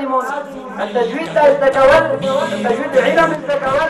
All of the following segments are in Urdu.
لازم التجويد ده التكوّل التجويد علم التكوّل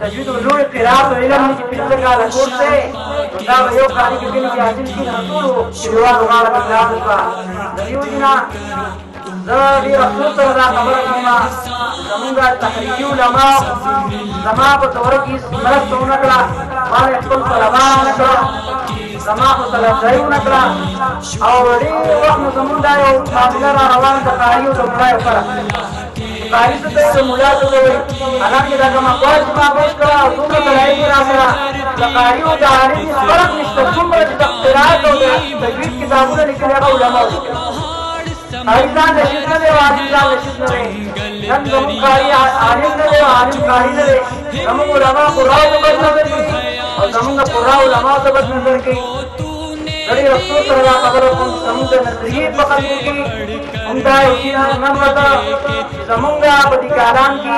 تجوید علوم قراءت او علم چې په کال کورس دی دا یو کاری کې کې حاصل کی ټول چې یو غاړه کړه دا یو جنا زادي رسول الله خبره کوم زمونږه تحریکی علماء زما په تور کې مرستونه کړه ما خپل طلبه کړه زما په طلبه کړه او ډېر وخت زمونږه یو معاملې را روان د قاریو د ملای سره قاری ته مولا ته وي حالانکه دا کومه کوم ما وکړه او څومره لای راځه د قاریو د عارف فرق نشته څومره د قرات او د تجوید کتابونه لیکلي هغه علماء عارفان نشید نه دی عارفان نشید نه دی نن زموږ قاری عارف نه دی عارف قاری نه دی زموږ علماء قرآن ته بد نظر کوي او زموږ قرآن علماء ته بد نظر کوي نبی رسول صلی الله علیه وسلم زموږ د نظریې په خلکو کې همدا یو شی نه وتا زمونږ په دې کاران کې